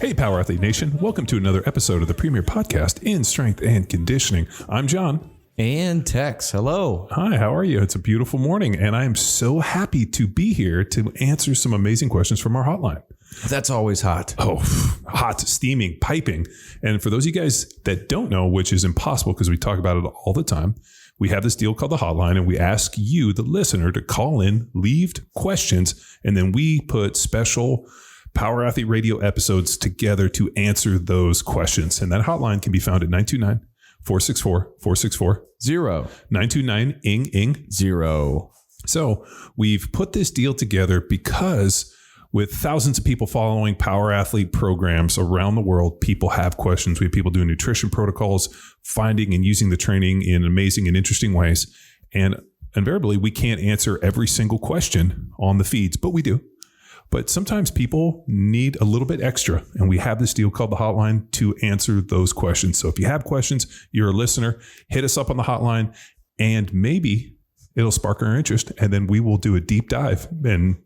Hey, Power Athlete Nation. Welcome to another episode of the premier podcast in strength and conditioning. I'm John. And Tex. Hello. Hi, how are you? It's a beautiful morning, and I'm so happy to be here to answer some amazing questions from our hotline. That's always hot. Oh, hot, steaming, piping. And for those of you guys that don't know, which is impossible because we talk about it all the time, we have this deal called the hotline, and we ask you, the listener, to call in, leave questions, and then we put special Power Athlete Radio episodes together to answer those questions. And that hotline can be found at 929-464-464. 929-ING-ING-0. So we've put this deal together because with thousands of people following Power Athlete programs around the world, people have questions. We have people doing nutrition protocols, finding and using the training in amazing and interesting ways. And invariably, we can't answer every single question on the feeds, but we do. But sometimes people need a little bit extra, and we have this deal called the hotline to answer those questions. So if you have questions, you're a listener, hit us up on the hotline, and maybe it'll spark our interest, and then we will do a deep dive and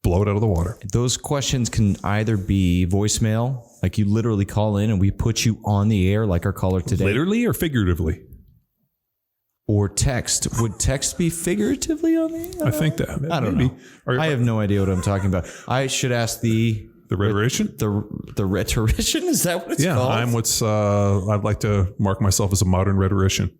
blow it out of the water. Those questions can either be voicemail, like you literally call in and we put you on the air like our caller today. Literally or figuratively? Or text. Would text be figuratively on the air? I think that. I don't know. I have no idea what I'm talking about. I should ask the rhetorician? The rhetorician? Is that what it's called? Yeah, I'd like to mark myself as a modern rhetorician.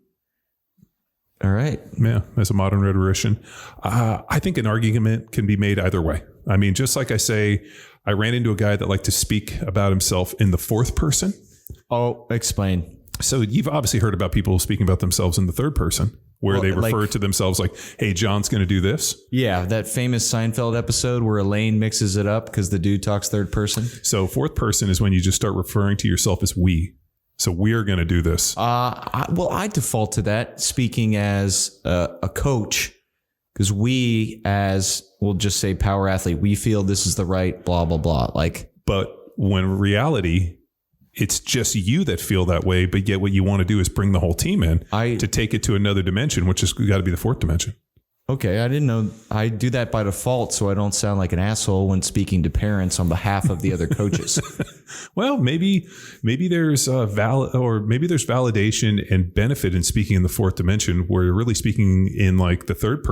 All right. Yeah, as a modern rhetorician. I think an argument can be made either way. I mean, just like I say, I ran into a guy that liked to speak about himself in the fourth person. Oh, explain. So you've obviously heard about people speaking about themselves in the third person, where they refer to themselves like, hey, John's going to do this. Yeah, that famous Seinfeld episode where Elaine mixes it up because the dude talks third person. So fourth person is when you just start referring to yourself as we. So we're going to do this. I default to that, speaking as a coach, because we, as we'll just say power athlete, we feel this is the right blah, blah, blah. But when in reality, it's just you that feel that way, but yet what you want to do is bring the whole team in to take it to another dimension, which has got to be the fourth dimension. Okay, I didn't know. I do that by default so I don't sound like an asshole when speaking to parents on behalf of the other coaches. Well, maybe there's maybe there's validation and benefit in speaking in the fourth dimension, where you're really speaking in like the fourth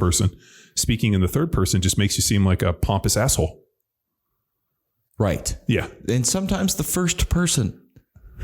person. Speaking in the third person just makes you seem like a pompous asshole. Right. Yeah. And sometimes the first person,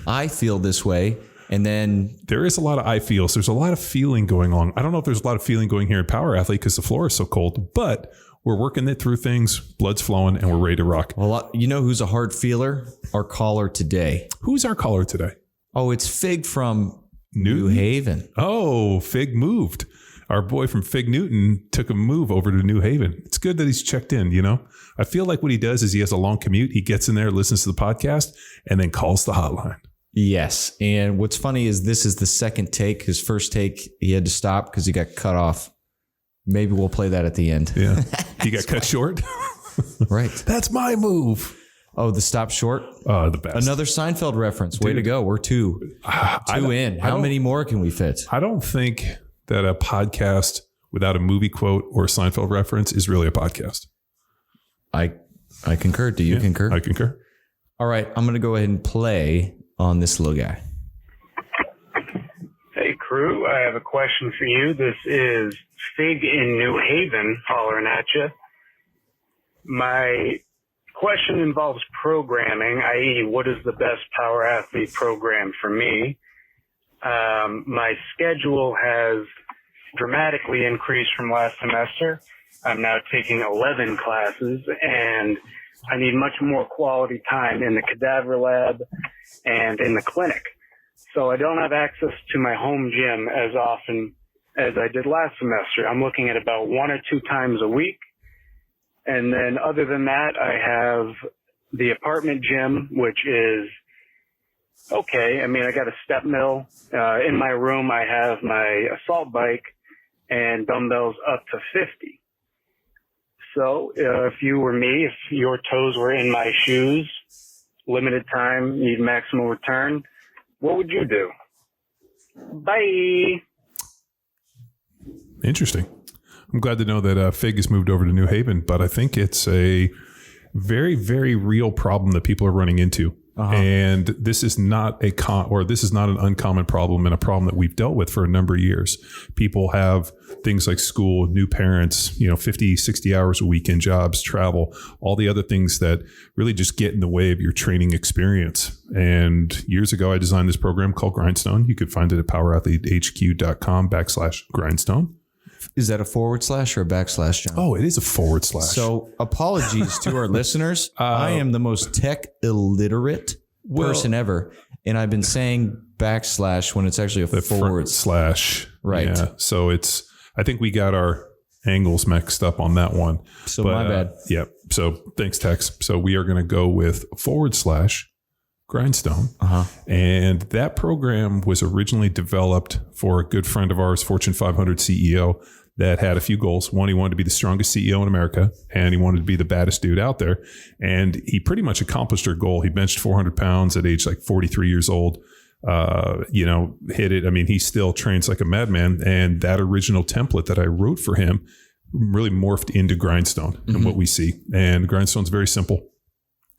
I feel this way. And then there is a lot of I feels. There's a lot of feeling going on. I don't know if there's a lot of feeling going here in Power Athlete because the floor is so cold, but we're working it through things. Blood's flowing and we're ready to rock. Well, you know who's a hard feeler? Our caller today. Who's our caller today? Oh, it's Fig from New Haven. Oh, Fig moved. Our boy from Fig Newton took a move over to New Haven. It's good that he's checked in, you know? I feel like what he does is he has a long commute. He gets in there, listens to the podcast, and then calls the hotline. Yes. And what's funny is this is the second take. His first take, he had to stop because he got cut off. Maybe we'll play that at the end. Yeah. He got cut short? Right. That's my move. Oh, the stop short? The best. Another Seinfeld reference. Way to go. We're two in. How many more can we fit? I don't think that a podcast without a movie quote or a Seinfeld reference is really a podcast. I concur. Do you concur? I concur. All right. I'm going to go ahead and play on this little guy. Hey, crew. I have a question for you. This is Fig in New Haven hollering at you. My question involves programming, i.e. what is the best Power Athlete program for me? My schedule has dramatically increased from last semester. I'm now taking 11 classes, and I need much more quality time in the cadaver lab and in the clinic. So I don't have access to my home gym as often as I did last semester. I'm looking at about 1 or 2 times a week. And then other than that, I have the apartment gym, which is okay. I mean, I got a step mill. In my room, I have my assault bike and dumbbells up to 50. So if you were me, if your toes were in my shoes, limited time, need maximal return, what would you do? Bye. Interesting. I'm glad to know that Fig has moved over to New Haven, but I think it's very, very real problem that people are running into. And this is not this is not an uncommon problem, and a problem that we've dealt with for a number of years. People have things like school, new parents, 50, 60 hours a week in jobs, travel, all the other things that really just get in the way of your training experience. And years ago, I designed this program called Grindstone. You could find it at powerathletehq.com/Grindstone. Is that a / or a /, John? Oh, it is a / So apologies to our listeners. I am the most tech illiterate person ever. And I've been saying / when it's actually a / Right. Yeah. So I think we got our angles mixed up on that one. So my bad. Yeah. So thanks, Tex. So we are going to go with / Grindstone. And that program was originally developed for a good friend of ours, Fortune 500 CEO, that had a few goals. One, he wanted to be the strongest CEO in America, and he wanted to be the baddest dude out there. And he pretty much accomplished her goal. He benched 400 pounds at age like 43 years old. Hit it. I mean, he still trains like a madman. And that original template that I wrote for him really morphed into Grindstone and what we see. And Grindstone's very simple.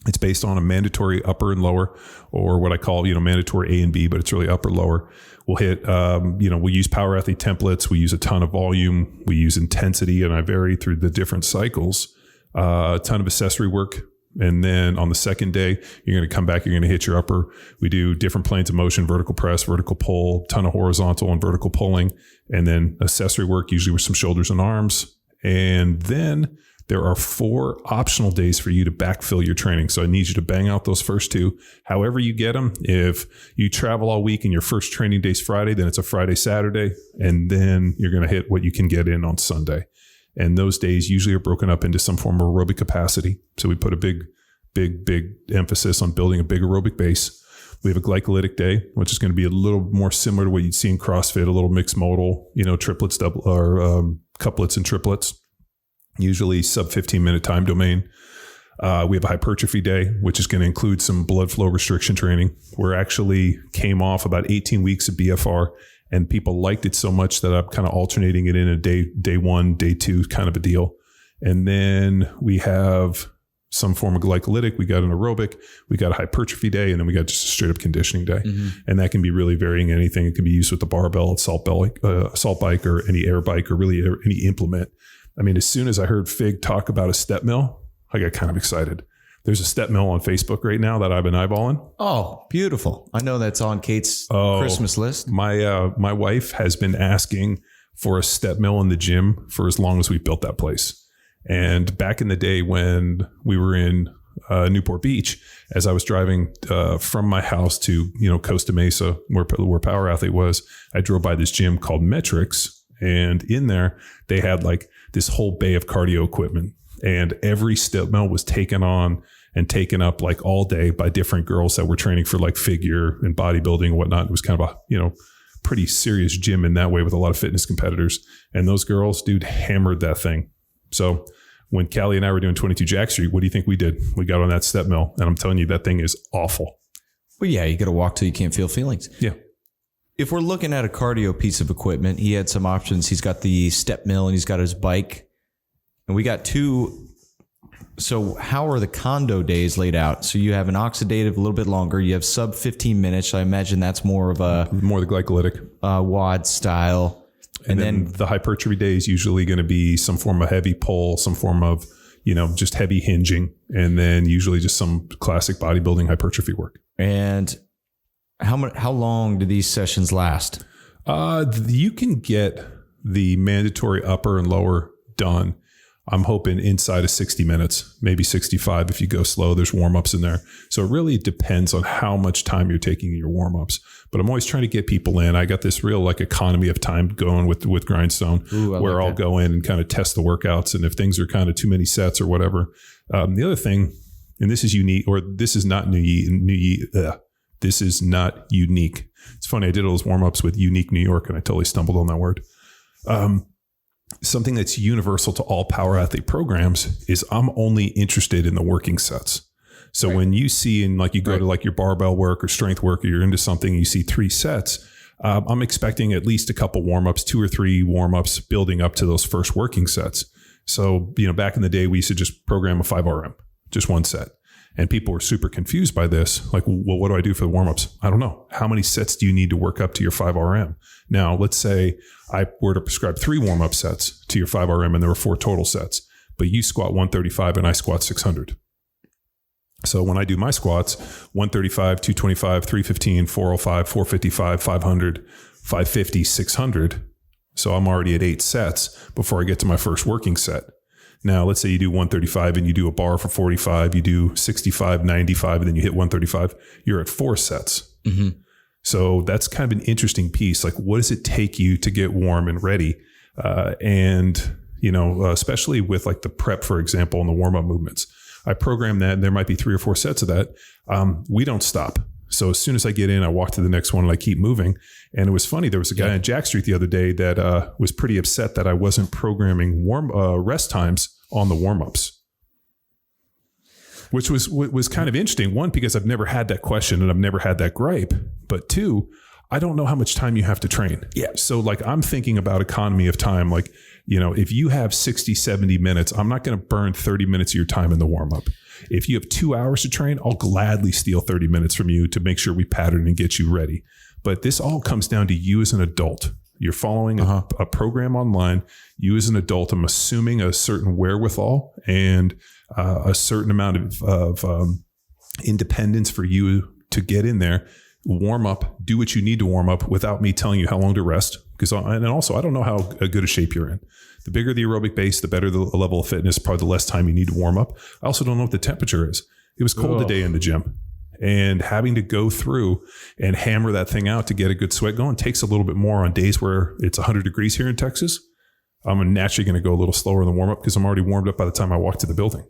It's based on a mandatory upper and lower, or what I call, mandatory A and B, but it's really upper, lower. We'll hit, we use power athlete templates. We use a ton of volume. We use intensity, and I vary through the different cycles, a ton of accessory work. And then on the second day, you're going to come back, you're going to hit your upper. We do different planes of motion, vertical press, vertical pull, ton of horizontal and vertical pulling, and then accessory work, usually with some shoulders and arms. And then there are 4 optional days for you to backfill your training. So I need you to bang out those first 2, however you get them. If you travel all week and your first training day is Friday, then it's a Friday, Saturday, and then you're going to hit what you can get in on Sunday. And those days usually are broken up into some form of aerobic capacity. So we put a big emphasis on building a big aerobic base. We have a glycolytic day, which is going to be a little more similar to what you'd see in CrossFit, a little mixed modal, triplets, couplets and triplets. Usually sub 15-minute time domain. We have a hypertrophy day, which is going to include some blood flow restriction training. We're actually came off about 18 weeks of BFR, and people liked it so much that I'm kind of alternating it in a day 1, day 2 kind of a deal. And then we have some form of glycolytic. We got an aerobic, we got a hypertrophy day, and then we got just a straight up conditioning day. And that can be really varying anything. It can be used with the barbell, assault bike, or any air bike, or really any implement. I mean, as soon as I heard Fig talk about a step mill, I got kind of excited. There's a step mill on Facebook right now that I've been eyeballing. Oh, beautiful. I know that's on Kate's Christmas list. My wife has been asking for a step mill in the gym for as long as we built that place. And back in the day when we were in Newport Beach, as I was driving from my house to, Costa Mesa, where Power Athlete was, I drove by this gym called Metrics. And in there, they had like this whole bay of cardio equipment, and every step mill was taken on and taken up like all day by different girls that were training for like figure and bodybuilding and whatnot. It was kind of a, pretty serious gym in that way with a lot of fitness competitors. And those girls, dude, hammered that thing. So when Callie and I were doing 22 Jack Street, what do you think we did? We got on that step mill, and I'm telling you, that thing is awful. Well, yeah, you got to walk till you can't feel feelings. Yeah. If we're looking at a cardio piece of equipment, he had some options. He's got the step mill and he's got his bike. And we got 2. So how are the condo days laid out? So you have an oxidative, a little bit longer. You have sub 15 minutes. So I imagine that's more the glycolytic WOD style. And then the hypertrophy day is usually going to be some form of heavy pull, some form of, just heavy hinging. And then usually just some classic bodybuilding hypertrophy work. And how long do these sessions last? You can get the mandatory upper and lower done. I'm hoping inside of 60 minutes, maybe 65 if you go slow. There's warm-ups in there. So it really depends on how much time you're taking in your warm-ups. But I'm always trying to get people in. I got this real like economy of time going with Grindstone. Where I'll go in and kind of test the workouts. And if things are kind of too many sets or whatever. The other thing, and this is unique, or this is not this is not unique. It's funny. I did all those warm-ups with Unique New York, and I totally stumbled on that word. Something that's universal to all power athlete programs is I'm only interested in the working sets. So when you see, and like you go to like your barbell work or strength work, or you're into something, and you see 3 sets, I'm expecting at least a couple warm-ups, 2 or 3 warm-ups building up to those first working sets. So, back in the day, we used to just program a 5RM. just one set. And people were super confused by this. Like, well, what do I do for the warm-ups? I don't know. How many sets do you need to work up to your 5RM? Now, let's say I were to prescribe 3 warm-up sets to your 5RM and there were 4 total sets, but you squat 135 and I squat 600. So when I do my squats, 135, 225, 315, 405, 455, 500, 550, 600. So I'm already at 8 sets before I get to my first working set. Now, let's say you do 135 and you do a bar for 45, you do 65, 95, and then you hit 135, you're at 4 sets. Mm-hmm. So that's kind of an interesting piece. Like, what does it take you to get warm and ready? Especially with like the prep, for example, and the warm-up movements. I program that and there might be 3 or 4 sets of that. We don't stop. So as soon as I get in, I walk to the next one and I keep moving. And it was funny. There was a guy on Jack Street the other day that was pretty upset that I wasn't programming rest times on the warm-ups, which was kind of interesting. 1, because I've never had that question and I've never had that gripe. But 2, I don't know how much time you have to train. Yeah. So like I'm thinking about economy of time. Like, if you have 60, 70 minutes, I'm not going to burn 30 minutes of your time in the warm-up. If you have 2 hours to train, I'll gladly steal 30 minutes from you to make sure we pattern and get you ready. But this all comes down to you as an adult. You're following a program online. You as an adult, I'm assuming a certain wherewithal and a certain amount of independence for you to get in there, warm up, do what you need to warm up without me telling you how long to rest. And also, I don't know how good a shape you're in. The bigger the aerobic base, the better the level of fitness, probably the less time you need to warm up. I also don't know what the temperature is. It was cold today in the gym. And having to go through and hammer that thing out to get a good sweat going takes a little bit more on days where it's 100 degrees here in Texas. I'm naturally going to go a little slower in the warm up because I'm already warmed up by the time I walk to the building.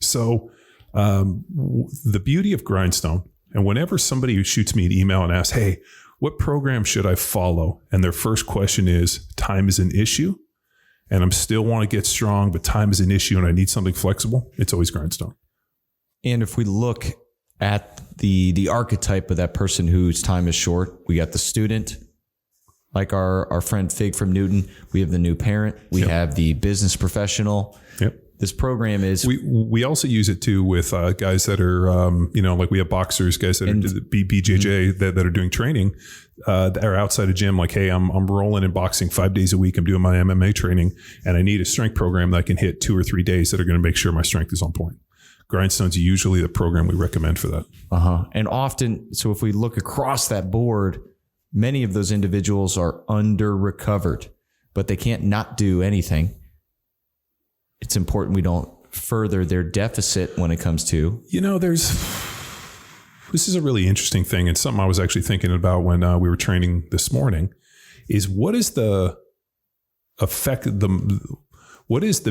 So the beauty of Grindstone, and whenever somebody who shoots me an email and asks, hey, what program should I follow? And their first question is, time is an issue. And I'm still want to get strong, but time is an issue and I need something flexible. It's always Grindstone. And if we look at the archetype of that person whose time is short, we got the student, like our friend Fig from Newton. We have the new parent. We have the business professional. Yep. This program is... We also use it too with guys that are, like we have boxers, guys that are BJJ that are doing training that are outside of gym. Like, hey, I'm rolling in boxing 5 days a week. I'm doing my MMA training and I need a strength program that I can hit 2 or 3 days that are going to make sure my strength is on point. Grindstone's usually the program we recommend for that. And often, so if we look across that board, many of those individuals are under recovered, but they can't not do anything. It's important we don't further their deficit when it comes to... This is a really interesting thing. And something I was actually thinking about when we were training this morning is what is the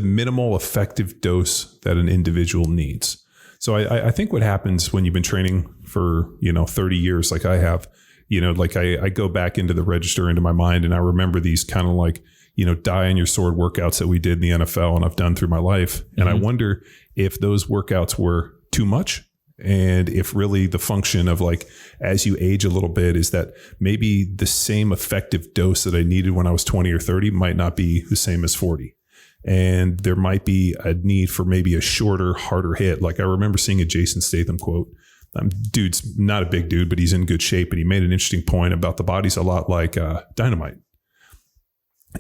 minimal effective dose that an individual needs? So I think what happens when you've been training for, 30 years, like I have, I go back into the register, into my mind, and I remember these kind of like, die on your sword workouts that we did in the NFL and I've done through my life. And I wonder if those workouts were too much. And if really the function of like, as you age a little bit, is that maybe the same effective dose that I needed when I was 20 or 30 might not be the same as 40. And there might be a need for maybe a shorter, harder hit. Like I remember seeing a Jason Statham quote. Dude's not a big dude, but he's in good shape. And he made an interesting point about the body's a lot like dynamite.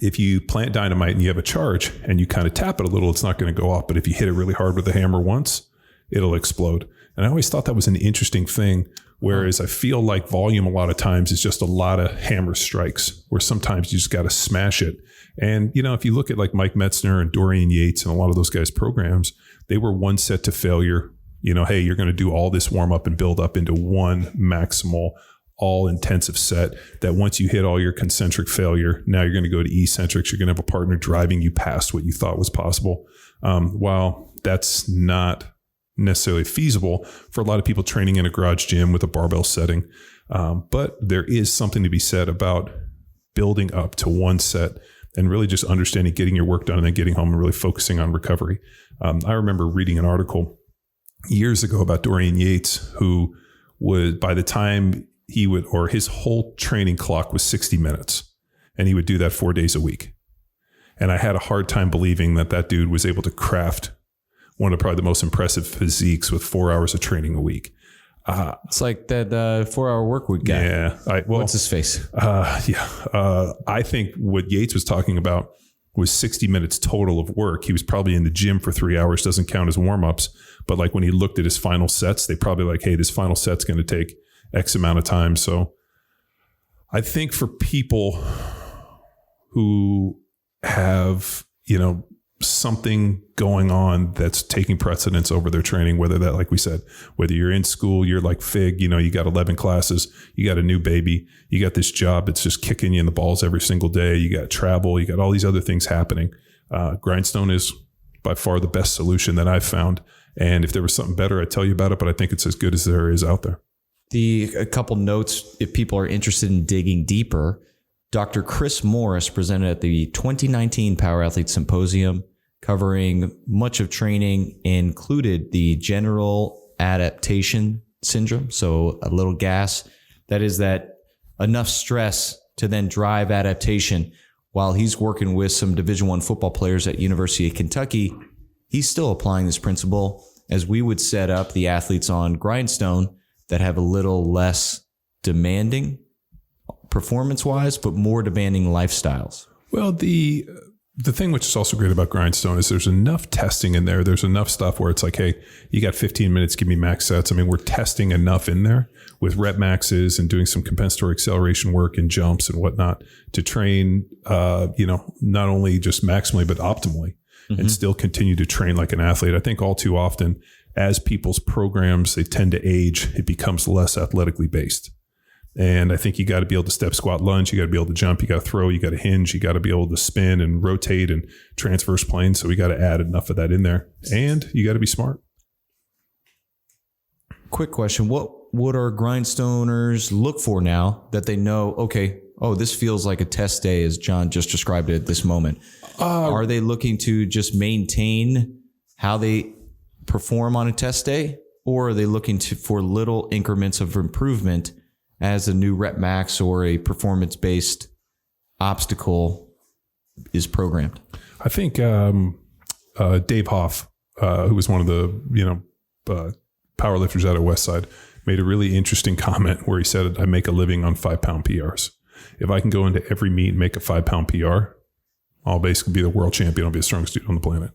If you plant dynamite and you have a charge and you kind of tap it a little, it's not going to go off. But if you hit it really hard with a hammer once, it'll explode. And I always thought that was an interesting thing. Whereas I feel like volume a lot of times is just a lot of hammer strikes where sometimes you just got to smash it. And, if you look at like Mike Metzner and Dorian Yates and a lot of those guys' programs, they were one set to failure. Hey, you're going to do all this warm up and build up into one maximal all intensive set that once you hit all your concentric failure, now you're going to go to eccentrics. You're going to have a partner driving you past what you thought was possible. While that's not necessarily feasible for a lot of people training in a garage gym with a barbell setting. But there is something to be said about building up to one set and really just understanding, getting your work done and then getting home and really focusing on recovery. I remember reading an article years ago about Dorian Yates, who would, by the time his whole training clock was 60 minutes and he would do that 4 days a week. And I had a hard time believing that dude was able to craft one of probably the most impressive physiques with 4 hours of training a week. It's like that 4-hour work week guy. Yeah. What's his face? I think what Yates was talking about was 60 minutes total of work. He was probably in the gym for 3 hours, doesn't count as warm-ups. But like when he looked at his final sets, they probably like, hey, this final set's going to take X amount of time. So I think for people who have, something going on that's taking precedence over their training, whether that, like we said, whether you're in school, you're like Fig, you got 11 classes, you got a new baby, you got this job that's just kicking you in the balls every single day, you got travel, you got all these other things happening. Grindstone is by far the best solution that I've found. And if there was something better, I'd tell you about it, but I think it's as good as there is out there. A couple notes, if people are interested in digging deeper, Dr. Chris Morris presented at the 2019 Power Athlete Symposium, covering much of training, included the general adaptation syndrome. So a little gas, that is that enough stress to then drive adaptation. While he's working with some Division I football players at University of Kentucky, he's still applying this principle as we would set up the athletes on Grindstone that have a little less demanding performance-wise, but more demanding lifestyles. Well, the thing which is also great about Grindstone is there's enough testing in there. There's enough stuff where it's like, hey, you got 15 minutes, give me max sets. I mean, we're testing enough in there with rep maxes and doing some compensatory acceleration work and jumps and whatnot to train, not only just maximally, but optimally, and still continue to train like an athlete. I think all too often, as people's programs, they tend to age, it becomes less athletically based. And I think you got to be able to step, squat, lunge. You got to be able to jump. You got to throw. You got to hinge. You got to be able to spin and rotate and transverse plane. So we got to add enough of that in there. And you got to be smart. Quick question. What would our Grindstoners look for now that they know, okay, this feels like a test day as John just described it at this moment? Are they looking to just maintain how they perform on a test day? Or are they looking for little increments of improvement as a new rep max or a performance-based obstacle is programmed? I think Dave Hoff, who was one of the powerlifters out of Westside, made a really interesting comment where he said, I make a living on 5-pound PRs. If I can go into every meet and make a 5-pound PR, I'll basically be the world champion. I'll be the strongest dude on the planet.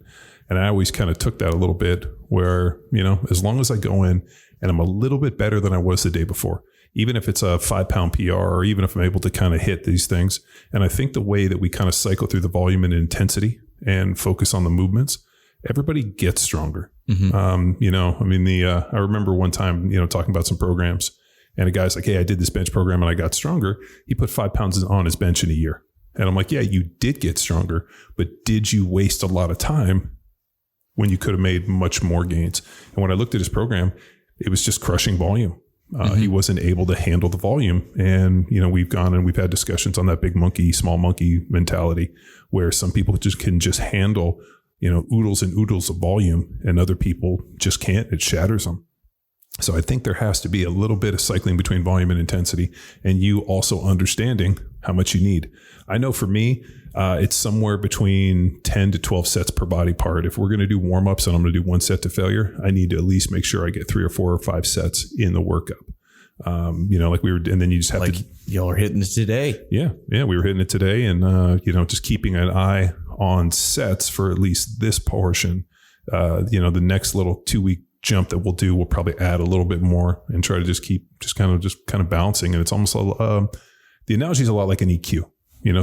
And I always kind of took that a little bit where, as long as I go in and I'm a little bit better than I was the day before, even if it's a 5-pound PR, or even if I'm able to kind of hit these things. And I think the way that we kind of cycle through the volume and intensity and focus on the movements, everybody gets stronger. I remember one time, talking about some programs, and a guy's like, hey, I did this bench program and I got stronger. He put 5 pounds on his bench in a year. And I'm like, yeah, you did get stronger, but did you waste a lot of time when you could have made much more gains? And when I looked at his program, it was just crushing volume. He wasn't able to handle the volume. And, we've gone and we've had discussions on that big monkey, small monkey mentality, where some people can just handle, oodles and oodles of volume, and other people just can't. It shatters them. So I think there has to be a little bit of cycling between volume and intensity, and you also understanding how much you need. I know for me, it's somewhere between 10 to 12 sets per body part. If we're going to do warm-ups and I'm going to do 1 set to failure, I need to at least make sure I get 3 or 4 or 5 sets in the workup. And then you just have to. Y'all are hitting it today. Yeah, we were hitting it today, and just keeping an eye on sets for at least this portion. The next little 2-week jump that we'll do, we'll probably add a little bit more and try to just keep kind of balancing. And it's almost the analogy is a lot like an EQ.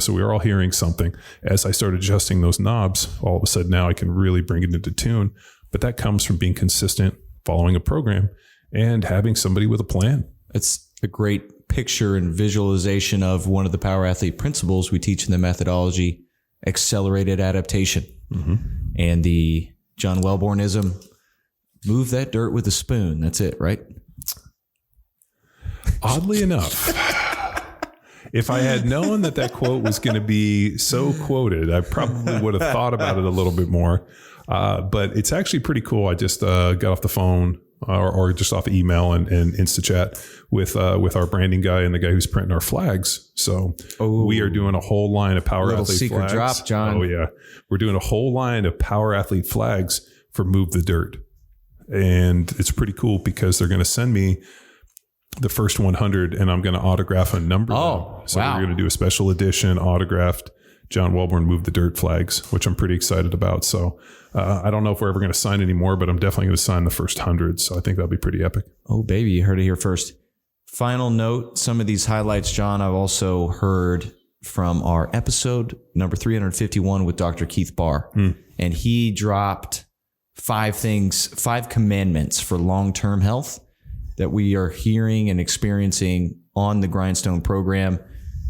So we were all hearing something. As I started adjusting those knobs, all of a sudden now I can really bring it into tune. But that comes from being consistent, following a program, and having somebody with a plan. It's a great picture and visualization of one of the Power Athlete principles we teach in the methodology, accelerated adaptation. And the John Wellbornism, move that dirt with a spoon. That's it, right? Oddly enough, if I had known that quote was going to be so quoted, I probably would have thought about it a little bit more. But it's actually pretty cool. I just got off the phone or just off email and InstaChat with our branding guy and the guy who's printing our flags. So we are doing a whole line of Power Athlete secret flags. Drop, John. Oh yeah. We're doing a whole line of Power Athlete flags for Move the Dirt. And it's pretty cool because they're going to send me the first 100 and I'm going to autograph a number. Oh, so wow. we're going to do a special edition autographed John Wellborn Move the Dirt flags, which I'm pretty excited about. So I don't know if we're ever going to sign any more, but I'm definitely going to sign the first 100. So I think that'll be pretty epic. Oh, baby, you heard it here first. Final note, some of these highlights, John, I've also heard from our episode number 351 with Dr. Keith Barr. And he dropped 5 commandments for long-term health that we are hearing and experiencing on the Grindstone program,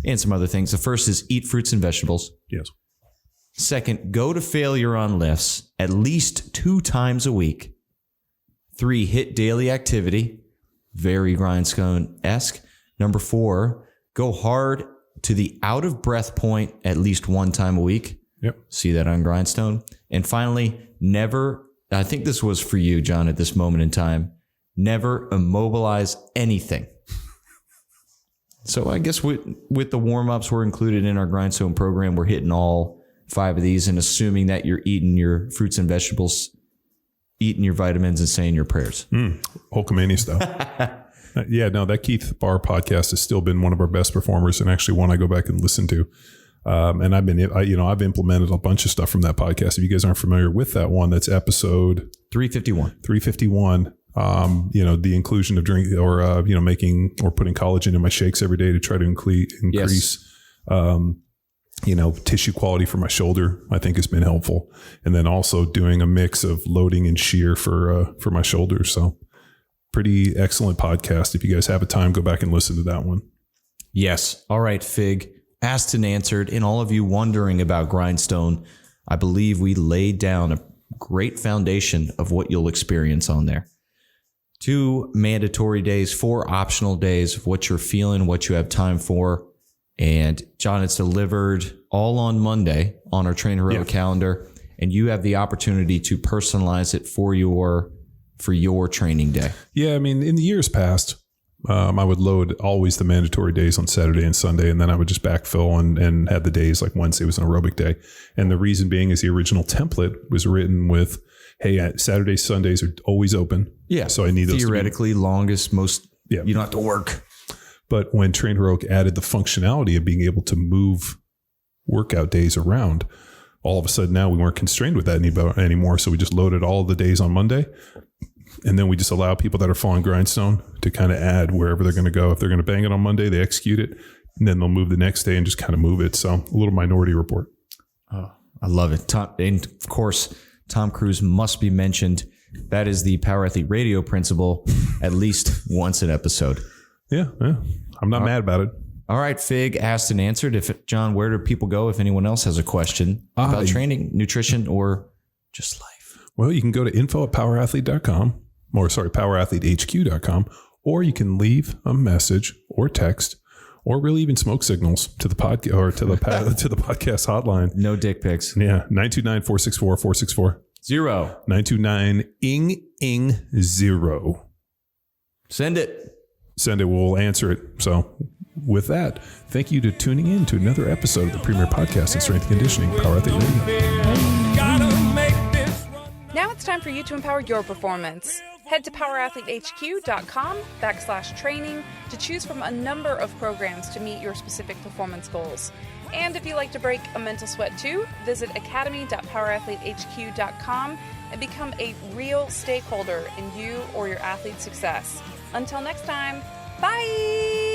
and some other things. The first is eat fruits and vegetables. Yes. Second, go to failure on lifts at least 2 times a week. 3, hit daily activity. Very Grindstone-esque. Number 4, go hard to the out of breath point at least 1 time a week. Yep. See that on Grindstone. And finally, never, I think this was for you, John, at this moment in time, never immobilize anything. So I guess with the warm-ups we're included in our Grindstone program, we're hitting all 5 of these and assuming that you're eating your fruits and vegetables, eating your vitamins, and saying your prayers. Hulkamania style. Yeah, no, that Keith Barr podcast has still been one of our best performers, and actually one I go back and listen to. And I've implemented a bunch of stuff from that podcast. If you guys aren't familiar with that one, that's episode 351. The inclusion of drink or making or putting collagen in my shakes every day to try to increase tissue quality for my shoulder, I think has been helpful. And then also doing a mix of loading and shear for my shoulders. So pretty excellent podcast. If you guys have a time, go back and listen to that one. Yes. All right, Fig. Asked and answered. And all of you wondering about Grindstone, I believe we laid down a great foundation of what you'll experience on there. 2 mandatory days, 4 optional days of what you're feeling, what you have time for. And John, it's delivered all on Monday on our Train Heroic calendar. And you have the opportunity to personalize it for your training day. Yeah. I mean, in the years past, I would load always the mandatory days on Saturday and Sunday, and then I would just backfill and have the days like Wednesday was an aerobic day. And the reason being is the original template was written with, hey, Saturdays, Sundays are always open. Yeah. So I need those theoretically longest, most, you don't have to work. But when Train Heroic added the functionality of being able to move workout days around, all of a sudden now we weren't constrained with that anymore. So we just loaded all of the days on Monday. And then we just allow people that are following Grindstone to kind of add wherever they're going to go. If they're going to bang it on Monday, they execute it, and then they'll move the next day and just kind of move it. So a little Minority Report. Oh, I love it. And of course, Tom Cruise must be mentioned. That is the Power Athlete Radio principle, at least once an episode. Yeah. I'm not mad about it. All right, Fig, asked and answered. John, where do people go if anyone else has a question about training, nutrition, or just life? Well, you can go to info@powerathletehq.com, powerathletehq.com, or you can leave a message or text, or really even smoke signals to the podcast or to the podcast hotline. No dick pics. Yeah, 929-464-464. 929-ING-0. Send it. We'll answer it. So with that, thank you to tuning in to another episode of the premier podcast in strength and conditioning, Power Athlete Radio. Now it's time for you to empower your performance. Head to powerathletehq.com/training to choose from a number of programs to meet your specific performance goals. And if you like to break a mental sweat too, visit academy.powerathletehq.com and become a real stakeholder in you or your athlete's success. Until next time, bye!